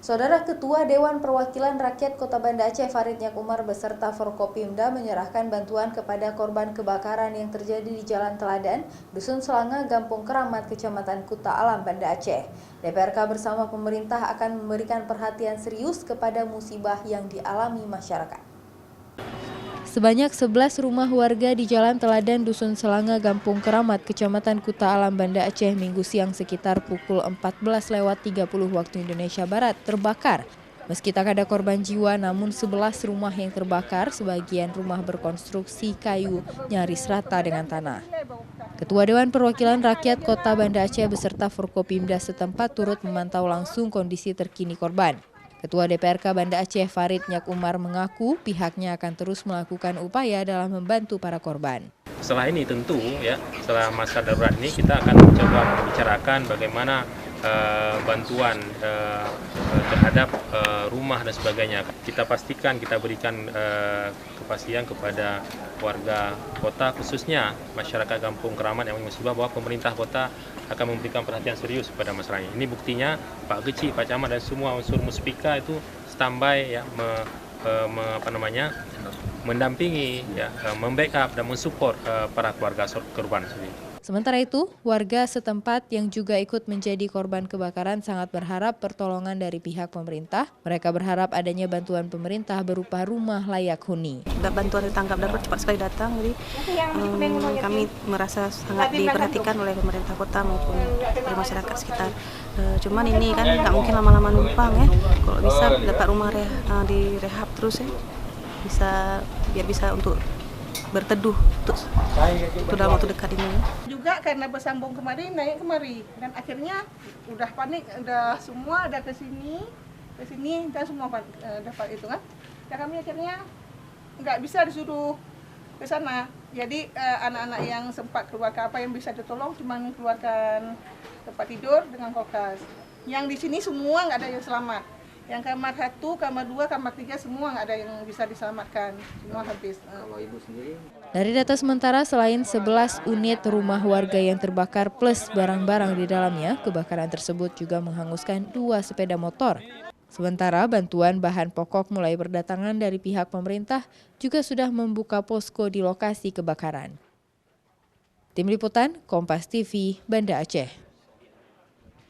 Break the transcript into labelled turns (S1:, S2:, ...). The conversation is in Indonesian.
S1: Saudara Ketua Dewan Perwakilan Rakyat Kota Banda Aceh Farid Nyakumar beserta Forkopimda menyerahkan bantuan kepada korban kebakaran yang terjadi di Jalan Teladan, Dusun Selanga, Gampung Keramat, Kecamatan Kuta Alam, Banda Aceh. DPRK bersama pemerintah akan memberikan perhatian serius kepada musibah yang dialami masyarakat. Sebanyak 11 rumah warga di Jalan Teladan Dusun Selanga, Gampung Keramat, Kecamatan Kuta Alam, Banda Aceh Minggu siang sekitar pukul 14.30 waktu Indonesia Barat terbakar. Meski tak ada korban jiwa, namun 11 rumah yang terbakar, sebagian rumah berkonstruksi kayu nyaris rata dengan tanah. Ketua Dewan Perwakilan Rakyat Kota Banda Aceh beserta Forkopimda setempat turut memantau langsung kondisi terkini korban. Ketua DPRK Banda Aceh Farid Nyakumar mengaku pihaknya akan terus melakukan upaya dalam membantu para korban.
S2: Setelah ini tentu ya, setelah masa darurat ini kita akan mencoba membicarakan bagaimana bantuan terhadap rumah dan sebagainya. Kita pastikan, kita berikan kepastian kepada warga kota, khususnya masyarakat Gampung Keramat yang musibah, bahwa pemerintah kota akan memberikan perhatian serius kepada masalah ini. Ini buktinya Pak Geci, Pak Camat dan semua unsur Muspika itu standby ya, mendampingi ya, membackup dan mensupport para keluarga korban.
S1: Sementara itu, warga setempat yang juga ikut menjadi korban kebakaran sangat berharap pertolongan dari pihak pemerintah. Mereka berharap adanya bantuan pemerintah berupa rumah layak huni.
S3: Bantuan ditangkap darurat cepat sekali datang, jadi kami merasa sangat diperhatikan oleh pemerintah kota maupun oleh masyarakat sekitar. Cuman ini kan nggak mungkin lama-lama numpang ya. Kalau bisa dapat rumah direhab terus ya, biar bisa untuk berteduh untuk dalam waktu dekat ini.
S4: Juga karena bersambung kemari, naik kemari, dan akhirnya udah panik, udah semua ada ke sini dan semua dapat itu kan. Dan kami akhirnya nggak bisa disuruh ke sana. Jadi anak-anak yang sempat keluar ke apa yang bisa ditolong cuma keluarkan tempat tidur dengan kulkas. Yang di sini semua nggak ada yang selamat. Yang kamar 1, kamar 2, kamar 3 semua nggak ada yang bisa diselamatkan, semua habis.
S2: Kalau ibu sendiri?
S1: Dari data sementara, selain 11 unit rumah warga yang terbakar plus barang-barang di dalamnya, kebakaran tersebut juga menghanguskan 2 sepeda motor. Sementara bantuan bahan pokok mulai berdatangan dari pihak pemerintah juga sudah membuka posko di lokasi kebakaran. Tim Liputan, Kompas TV, Banda Aceh.